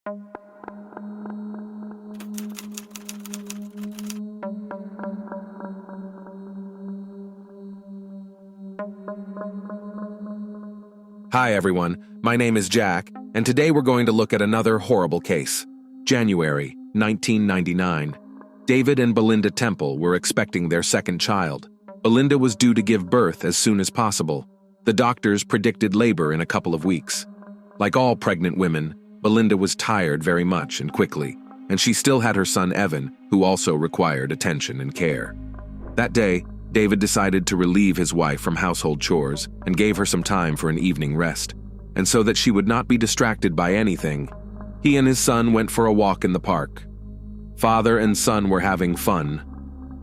Hi everyone, my name is Jack, and today we're going to look at another horrible case. January 1999. David and Belinda Temple were expecting their second child. Belinda was due to give birth as soon as possible. The doctors predicted labor in a couple of weeks. Like all pregnant women, Belinda was tired very much and quickly, and she still had her son Evan, who also required attention and care. That day, David decided to relieve his wife from household chores and gave her some time for an evening rest. And so that she would not be distracted by anything, he and his son went for a walk in the park. Father and son were having fun.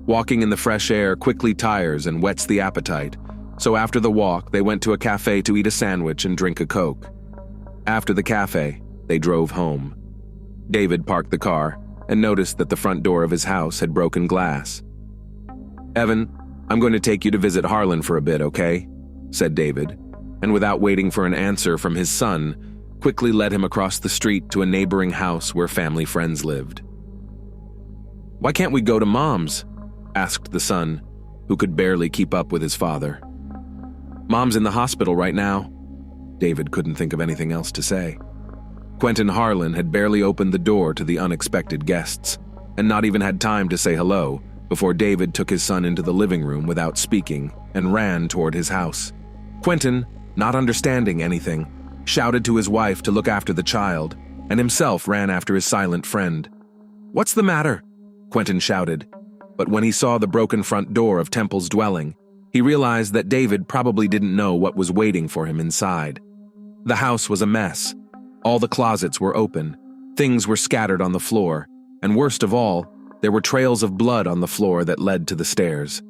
Walking in the fresh air quickly tires and whets the appetite, so after the walk, they went to a cafe to eat a sandwich and drink a Coke. After the cafe, they drove home. David parked the car and noticed that the front door of his house had broken glass. "Evan, I'm going to take you to visit Harlan for a bit, okay?" said David, and without waiting for an answer from his son, quickly led him across the street to a neighboring house where family friends lived. "Why can't we go to Mom's?" asked the son, who could barely keep up with his father. "Mom's in the hospital right now." David couldn't think of anything else to say. Quentin Harlan had barely opened the door to the unexpected guests, and not even had time to say hello, before David took his son into the living room without speaking and ran toward his house. Quentin, not understanding anything, shouted to his wife to look after the child, and himself ran after his silent friend. "What's the matter?" Quentin shouted, but when he saw the broken front door of Temple's dwelling, he realized that David probably didn't know what was waiting for him inside. The house was a mess. All the closets were open, things were scattered on the floor, and worst of all, there were trails of blood on the floor that led to the stairs.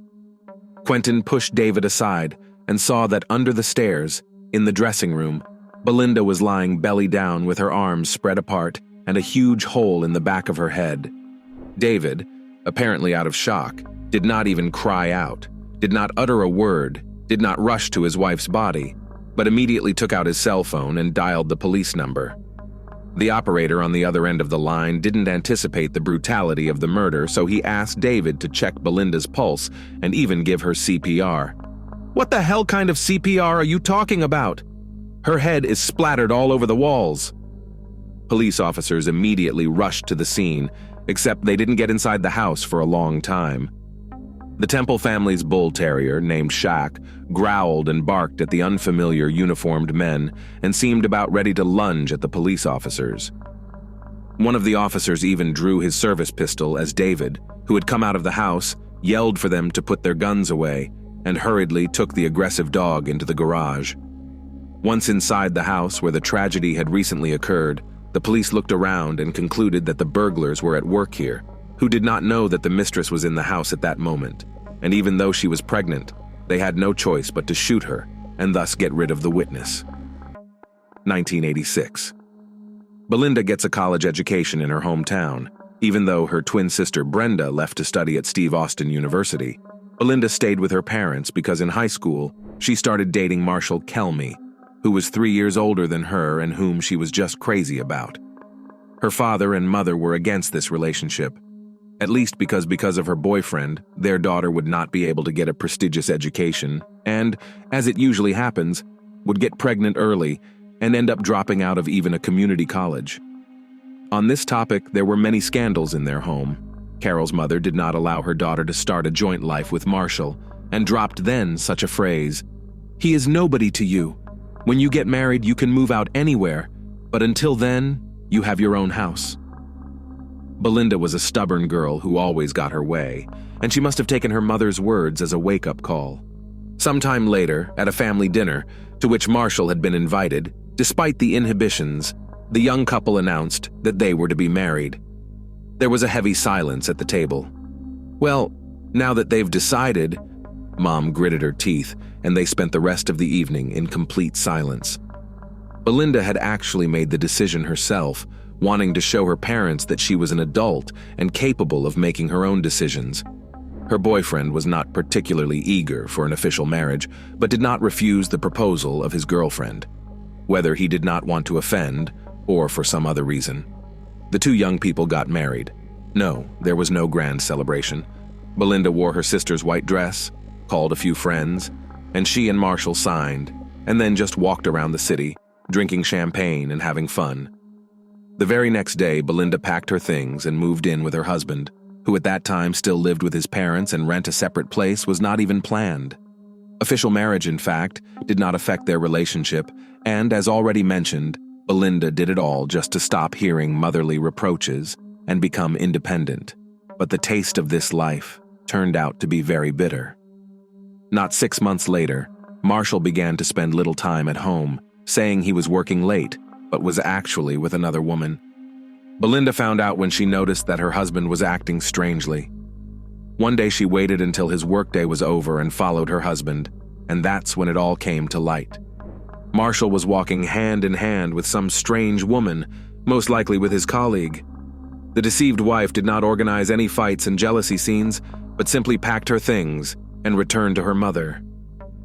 Quentin pushed David aside and saw that under the stairs, in the dressing room, Belinda was lying belly down with her arms spread apart and a huge hole in the back of her head. David, apparently out of shock, did not even cry out, did not utter a word, did not rush to his wife's body, but immediately took out his cell phone and dialed the police number. The operator on the other end of the line didn't anticipate the brutality of the murder, so he asked David to check Belinda's pulse and even give her CPR. "What the hell kind of CPR are you talking about? Her head is splattered all over the walls." Police officers immediately rushed to the scene, except they didn't get inside the house for a long time. The Temple family's bull terrier, named Shaq, growled and barked at the unfamiliar uniformed men and seemed about ready to lunge at the police officers. One of the officers even drew his service pistol as David, who had come out of the house, yelled for them to put their guns away and hurriedly took the aggressive dog into the garage. Once inside the house where the tragedy had recently occurred, the police looked around and concluded that the burglars were at work here, who did not know that the mistress was in the house at that moment, and even though she was pregnant, they had no choice but to shoot her and thus get rid of the witness. 1986. Belinda gets a college education in her hometown. Even though her twin sister Brenda left to study at Steve Austin University, Belinda stayed with her parents because in high school, she started dating Marshall Kelmy, who was 3 years older than her and whom she was just crazy about. Her father and mother were against this relationship, at least because of her boyfriend, their daughter would not be able to get a prestigious education and, as it usually happens, would get pregnant early and end up dropping out of even a community college. On this topic, there were many scandals in their home. Carol's mother did not allow her daughter to start a joint life with Marshall and dropped then such a phrase, "He is nobody to you. When you get married, you can move out anywhere, but until then, you have your own house." Belinda was a stubborn girl who always got her way, and she must have taken her mother's words as a wake-up call. Sometime later, at a family dinner, to which Marshall had been invited, despite the inhibitions, the young couple announced that they were to be married. There was a heavy silence at the table. "Well, now that they've decided," Mom gritted her teeth, and they spent the rest of the evening in complete silence. Belinda had actually made the decision herself, wanting to show her parents that she was an adult and capable of making her own decisions. Her boyfriend was not particularly eager for an official marriage, but did not refuse the proposal of his girlfriend. Whether he did not want to offend, or for some other reason, The two young people got married. No, there was no grand celebration. Belinda wore her sister's white dress, called a few friends, and she and Marshall signed, and then just walked around the city, drinking champagne and having fun. The very next day, Belinda packed her things and moved in with her husband, who at that time still lived with his parents, and rent a separate place was not even planned. Official marriage, in fact, did not affect their relationship, and as already mentioned, Belinda did it all just to stop hearing motherly reproaches and become independent. But the taste of this life turned out to be very bitter. Not 6 months later, Marshall began to spend little time at home, saying he was working late, but was actually with another woman. Belinda found out when she noticed that her husband was acting strangely. One day she waited until his workday was over and followed her husband, and that's when it all came to light. Marshall was walking hand in hand with some strange woman, most likely with his colleague. The deceived wife did not organize any fights and jealousy scenes, but simply packed her things and returned to her mother.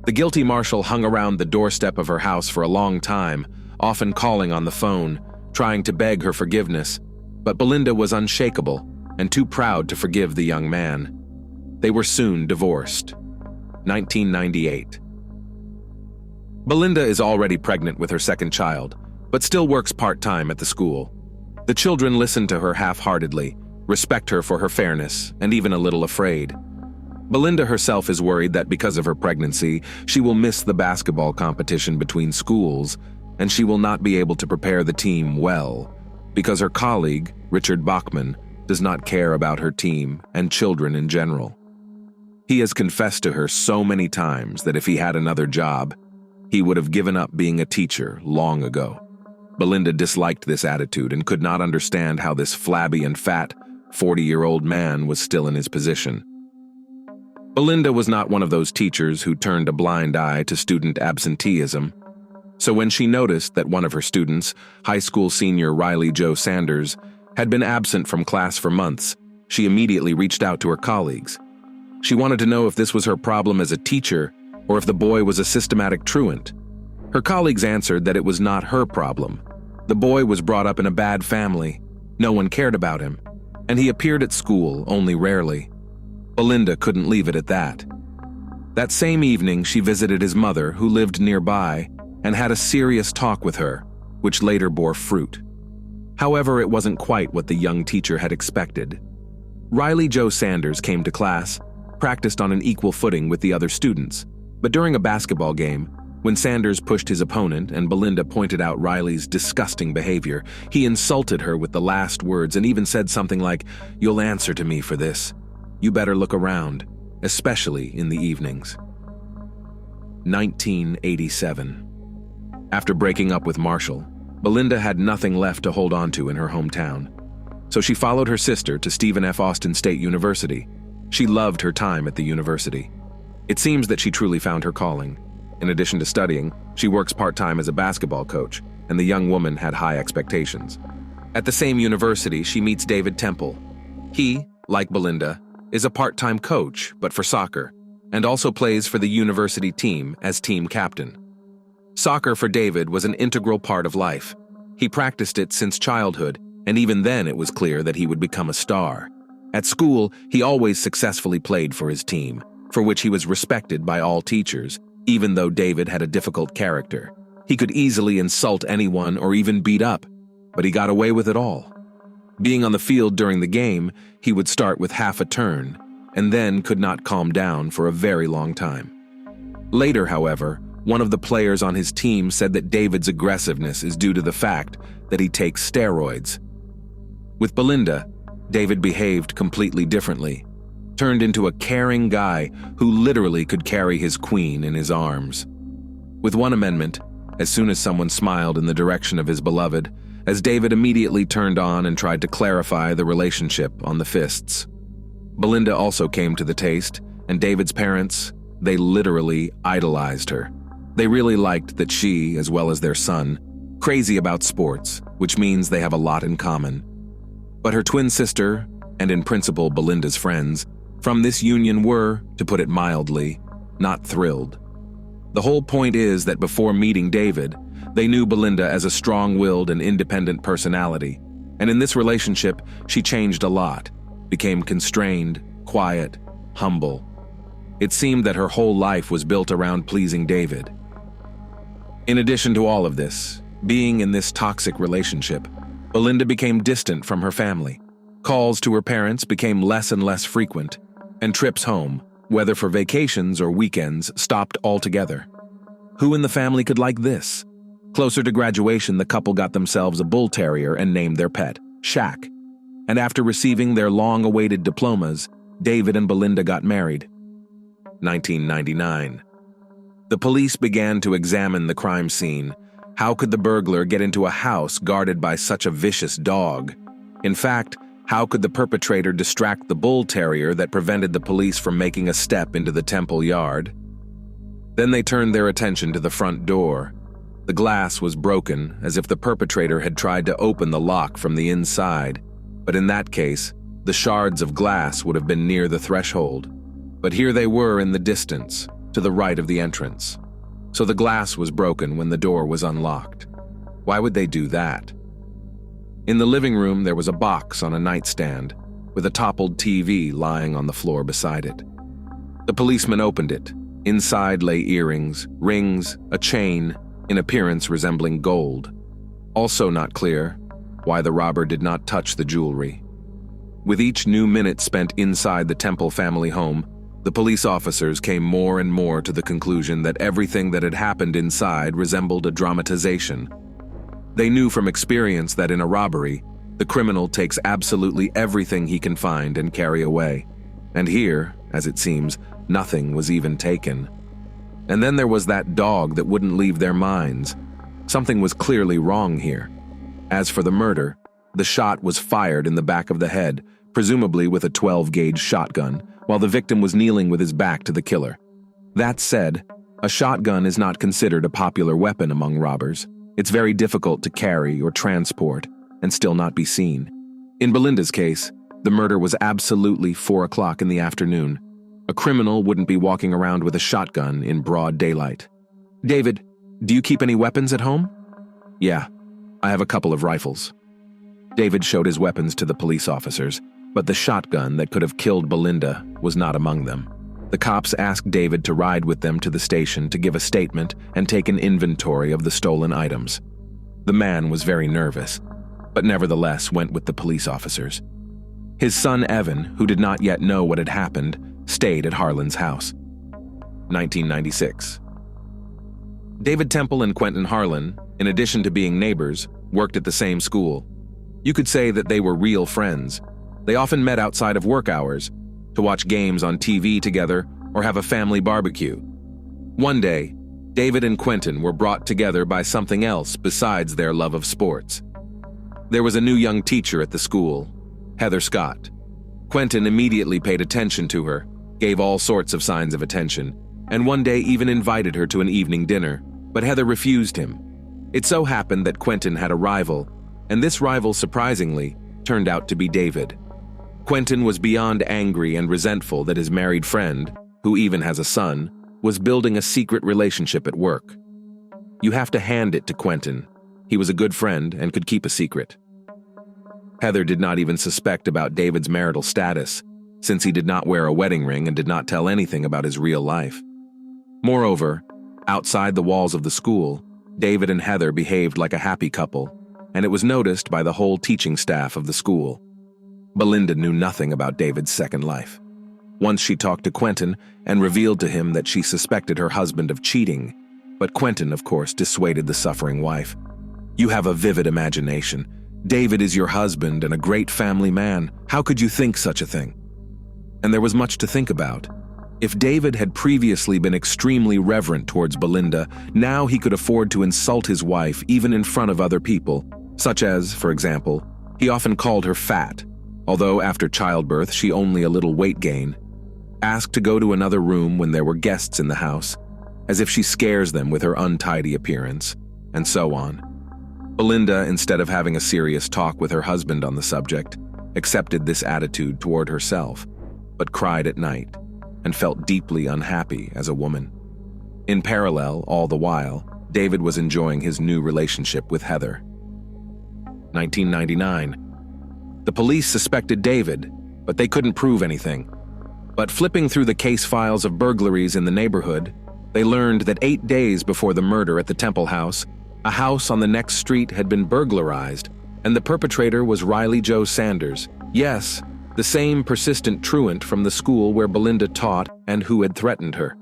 The guilty Marshall hung around the doorstep of her house for a long time, often calling on the phone, trying to beg her forgiveness, but Belinda was unshakable and too proud to forgive the young man. They were soon divorced. 1998. Belinda is already pregnant with her second child, but still works part-time at the school. The children listen to her half-heartedly, respect her for her fairness, and even a little afraid. Belinda herself is worried that because of her pregnancy, she will miss the basketball competition between schools, and she will not be able to prepare the team well, because her colleague, Richard Bachman, does not care about her team and children in general. He has confessed to her so many times that if he had another job, he would have given up being a teacher long ago. Belinda disliked this attitude and could not understand how this flabby and fat 40-year-old man was still in his position. Belinda was not one of those teachers who turned a blind eye to student absenteeism. So when she noticed that one of her students, high school senior Riley Joe Sanders, had been absent from class for months, she immediately reached out to her colleagues. She wanted to know if this was her problem as a teacher or if the boy was a systematic truant. Her colleagues answered that it was not her problem. The boy was brought up in a bad family, no one cared about him, and he appeared at school only rarely. Belinda couldn't leave it at that. That same evening, she visited his mother, who lived nearby, and had a serious talk with her, which later bore fruit. However, it wasn't quite what the young teacher had expected. Riley Joe Sanders came to class, practiced on an equal footing with the other students, but during a basketball game, when Sanders pushed his opponent and Belinda pointed out Riley's disgusting behavior, he insulted her with the last words and even said something like, "You'll answer to me for this. You better look around, especially in the evenings." 1987. After breaking up with Marshall, Belinda had nothing left to hold on to in her hometown. So she followed her sister to Stephen F. Austin State University. She loved her time at the university. It seems that she truly found her calling. In addition to studying, she works part-time as a basketball coach, and the young woman had high expectations. At the same university, she meets David Temple. He, like Belinda, is a part-time coach, but for soccer, and also plays for the university team as team captain. Soccer for David was an integral part of life. He practiced it since childhood, and even then it was clear that he would become a star. At school, he always successfully played for his team, for which he was respected by all teachers, even though David had a difficult character. He could easily insult anyone or even beat up, but he got away with it all. Being on the field during the game, he would start with half a turn, and then could not calm down for a very long time. Later, however, one of the players on his team said that David's aggressiveness is due to the fact that he takes steroids. With Belinda, David behaved completely differently, turned into a caring guy who literally could carry his queen in his arms. With one amendment, as soon as someone smiled in the direction of his beloved, as David immediately turned on and tried to clarify the relationship on the fists. Belinda also came to the taste, and David's parents, they literally idolized her. They really liked that she, as well as their son, crazy about sports, which means they have a lot in common. But her twin sister, and in principle Belinda's friends, from this union were, to put it mildly, not thrilled. The whole point is that before meeting David, they knew Belinda as a strong-willed and independent personality, And in this relationship, she changed a lot, became constrained, quiet, humble. It seemed that her whole life was built around pleasing David. In addition to all of this, being in this toxic relationship, Belinda became distant from her family. Calls to her parents became less and less frequent, and trips home, whether for vacations or weekends, stopped altogether. Who in the family could like this? Closer to graduation, the couple got themselves a bull terrier and named their pet, Shaq. And after receiving their long-awaited diplomas, David and Belinda got married. 1999. The police began to examine the crime scene. How could the burglar get into a house guarded by such a vicious dog? In fact, how could the perpetrator distract the bull terrier that prevented the police from making a step into the Temple yard? Then they turned their attention to the front door. The glass was broken, as if the perpetrator had tried to open the lock from the inside, but in that case, the shards of glass would have been near the threshold. But here they were in the distance, to the right of the entrance. So the glass was broken when the door was unlocked. Why would they do that? In the living room, there was a box on a nightstand, with a toppled TV lying on the floor beside it. The policeman opened it. Inside lay earrings, rings, a chain, in appearance resembling gold. Also not clear why the robber did not touch the jewelry. With each new minute spent inside the Temple family home, the police officers came more and more to the conclusion that everything that had happened inside resembled a dramatization. They knew from experience that in a robbery, the criminal takes absolutely everything he can find and carry away. And here, as it seems, nothing was even taken. And then there was that dog that wouldn't leave their minds. Something was clearly wrong here. As for the murder, the shot was fired in the back of the head, presumably with a 12-gauge shotgun, while the victim was kneeling with his back to the killer. That said, a shotgun is not considered a popular weapon among robbers. It's very difficult to carry or transport and still not be seen. In Belinda's case, the murder was absolutely 4 o'clock in the afternoon. A criminal wouldn't be walking around with a shotgun in broad daylight. "David, do you keep any weapons at home?" "Yeah, I have a couple of rifles." David showed his weapons to the police officers, but the shotgun that could have killed Belinda was not among them. The cops asked David to ride with them to the station to give a statement and take an inventory of the stolen items. The man was very nervous, but nevertheless went with the police officers. His son Evan, who did not yet know what had happened, stayed at Harlan's house. 1996. David Temple and Quentin Harlan, in addition to being neighbors, worked at the same school. You could say that they were real friends. They often met outside of work hours to watch games on TV together or have a family barbecue. One day, David and Quentin were brought together by something else besides their love of sports. There was a new young teacher at the school, Heather Scott. Quentin immediately paid attention to her, gave all sorts of signs of attention, and one day even invited her to an evening dinner, but Heather refused him. It so happened that Quentin had a rival, and this rival, surprisingly, turned out to be David. Quentin was beyond angry and resentful that his married friend, who even has a son, was building a secret relationship at work. You have to hand it to Quentin. He was a good friend and could keep a secret. Heather did not even suspect about David's marital status, since he did not wear a wedding ring and did not tell anything about his real life. Moreover, outside the walls of the school, David and Heather behaved like a happy couple, and it was noticed by the whole teaching staff of the school. Belinda knew nothing about David's second life. Once she talked to Quentin and revealed to him that she suspected her husband of cheating, but Quentin, of course, dissuaded the suffering wife. "You have a vivid imagination. David is your husband and a great family man. How could you think such a thing?" And there was much to think about. If David had previously been extremely reverent towards Belinda, now he could afford to insult his wife even in front of other people, such as, for example, he often called her fat, although after childbirth she only a little weight gain, asked to go to another room when there were guests in the house, as if she scares them with her untidy appearance, and so on. Belinda, instead of having a serious talk with her husband on the subject, accepted this attitude toward herself, but cried at night, and felt deeply unhappy as a woman. In parallel, all the while, David was enjoying his new relationship with Heather. 1999. The police suspected David, but they couldn't prove anything. But flipping through the case files of burglaries in the neighborhood, they learned that 8 days before the murder at the Temple house, a house on the next street had been burglarized, and the perpetrator was Riley Joe Sanders. Yes, the same persistent truant from the school where Belinda taught and who had threatened her.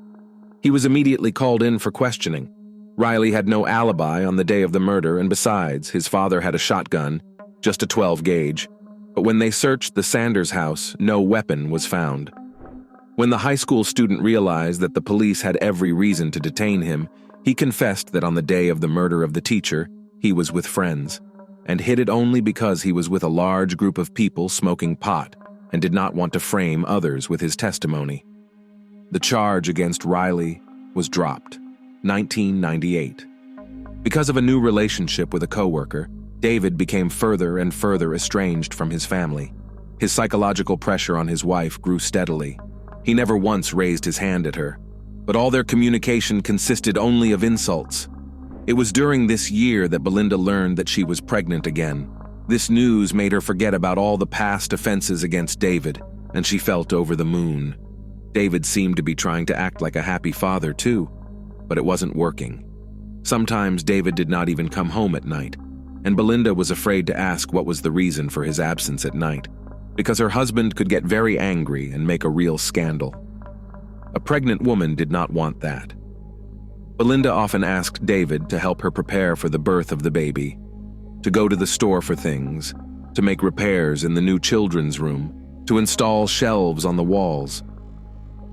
He was immediately called in for questioning. Riley had no alibi on the day of the murder, and besides, his father had a shotgun, just a 12 gauge. But when they searched the Sanders house, no weapon was found. When the high school student realized that the police had every reason to detain him, he confessed that on the day of the murder of the teacher, he was with friends, and hid it only because he was with a large group of people smoking pot and did not want to frame others with his testimony. The charge against Riley was dropped. 1998. Because of a new relationship with a coworker, David became further and further estranged from his family. His psychological pressure on his wife grew steadily. He never once raised his hand at her, but all their communication consisted only of insults. It was during this year that Belinda learned that she was pregnant again. This news made her forget about all the past offenses against David, and she felt over the moon. David seemed to be trying to act like a happy father too, but it wasn't working. Sometimes David did not even come home at night, and Belinda was afraid to ask what was the reason for his absence at night, because her husband could get very angry and make a real scandal. A pregnant woman did not want that. Belinda often asked David to help her prepare for the birth of the baby, to go to the store for things, to make repairs in the new children's room, to install shelves on the walls.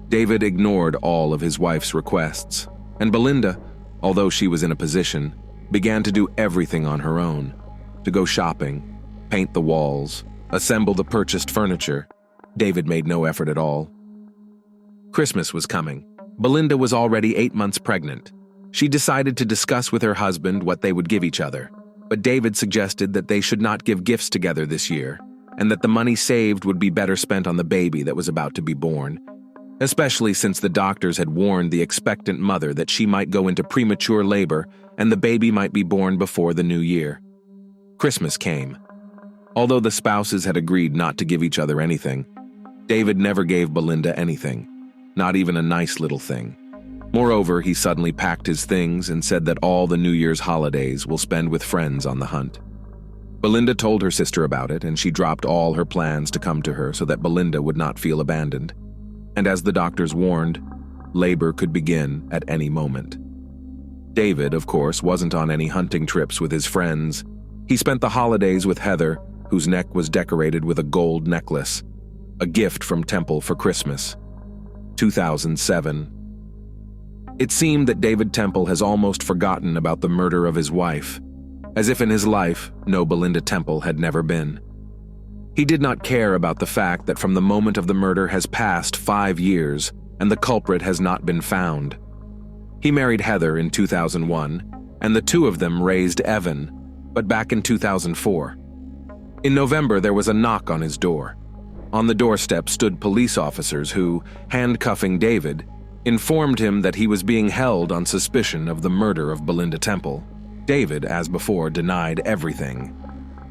David ignored all of his wife's requests, and Belinda, although she was in a position, began to do everything on her own, to go shopping, paint the walls, assemble the purchased furniture. David made no effort at all. Christmas was coming. Belinda was already 8 months pregnant. She decided to discuss with her husband what they would give each other, but David suggested that they should not give gifts together this year, and that the money saved would be better spent on the baby that was about to be born, especially since the doctors had warned the expectant mother that she might go into premature labor and the baby might be born before the new year. Christmas came. Although the spouses had agreed not to give each other anything, David never gave Belinda anything, not even a nice little thing. Moreover, he suddenly packed his things and said that all the New Year's holidays will spend with friends on the hunt. Belinda told her sister about it, and she dropped all her plans to come to her so that Belinda would not feel abandoned. And as the doctors warned, labor could begin at any moment. David, of course, wasn't on any hunting trips with his friends. He spent the holidays with Heather, whose neck was decorated with a gold necklace, a gift from Temple for Christmas. 2007. It seemed that David Temple has almost forgotten about the murder of his wife, as if in his life no Belinda Temple had never been. He did not care about the fact that from the moment of the murder has passed 5 years and the culprit has not been found. He married Heather in 2001, and the two of them raised Evan, but back in 2004. In November, there was a knock on his door. On the doorstep stood police officers who, handcuffing David, informed him that he was being held on suspicion of the murder of Belinda Temple. David, as before, denied everything.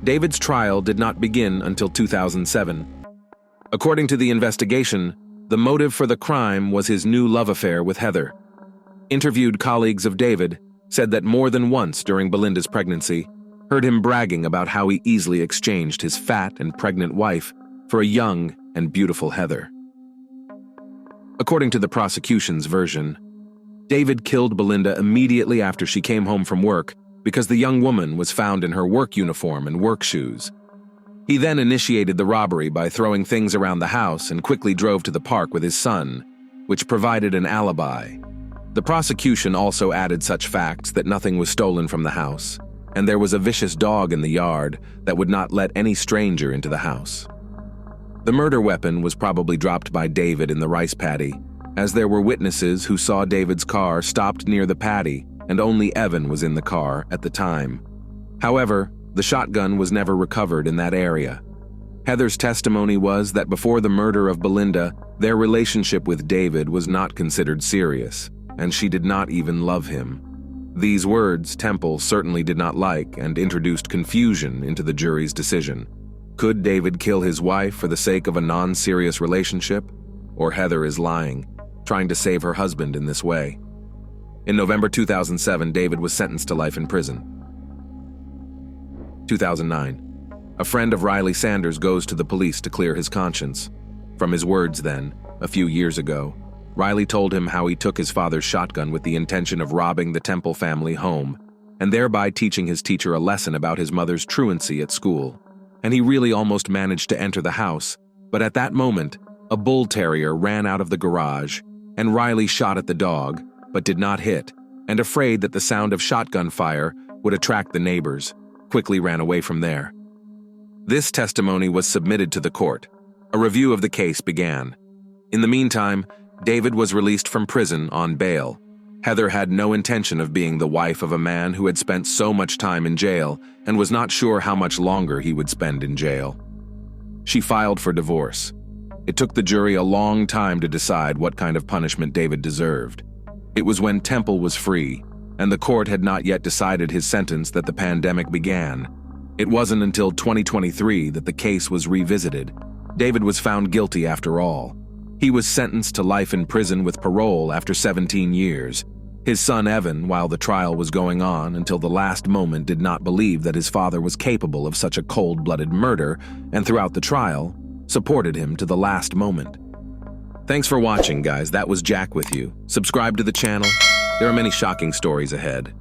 David's trial did not begin until 2007. According to the investigation, the motive for the crime was his new love affair with Heather. Interviewed colleagues of David said that more than once during Belinda's pregnancy, heard him bragging about how he easily exchanged his fat and pregnant wife for a young and beautiful Heather. According to the prosecution's version, David killed Belinda immediately after she came home from work because the young woman was found in her work uniform and work shoes. He then initiated the robbery by throwing things around the house and quickly drove to the park with his son, which provided an alibi. The prosecution also added such facts that nothing was stolen from the house, and there was a vicious dog in the yard that would not let any stranger into the house. The murder weapon was probably dropped by David in the rice paddy, as there were witnesses who saw David's car stopped near the paddy and only Evan was in the car at the time. However, the shotgun was never recovered in that area. Heather's testimony was that before the murder of Belinda, their relationship with David was not considered serious, and she did not even love him. These words Temple certainly did not like and introduced confusion into the jury's decision. Could David kill his wife for the sake of a non-serious relationship? Or Heather is lying, trying to save her husband in this way? In November 2007, David was sentenced to life in prison. 2009. A friend of Riley Sanders goes to the police to clear his conscience. From his words then, a few years ago, Riley told him how he took his father's shotgun with the intention of robbing the Temple family home, and thereby teaching his teacher a lesson about his mother's truancy at school. And he really almost managed to enter the house, but at that moment, a bull terrier ran out of the garage, and Riley shot at the dog, but did not hit, and afraid that the sound of shotgun fire would attract the neighbors, quickly ran away from there. This testimony was submitted to the court. A review of the case began. In the meantime, David was released from prison on bail. Heather had no intention of being the wife of a man who had spent so much time in jail and was not sure how much longer he would spend in jail. She filed for divorce. It took the jury a long time to decide what kind of punishment David deserved. It was when Temple was free, and the court had not yet decided his sentence that the pandemic began. It wasn't until 2023 that the case was revisited. David was found guilty after all. He was sentenced to life in prison with parole after 17 years. His son Evan, while the trial was going on until the last moment, did not believe that his father was capable of such a cold-blooded murder, and throughout the trial, supported him to the last moment. Thanks for watching, guys. That was Jack with you. Subscribe to the channel. There are many shocking stories ahead.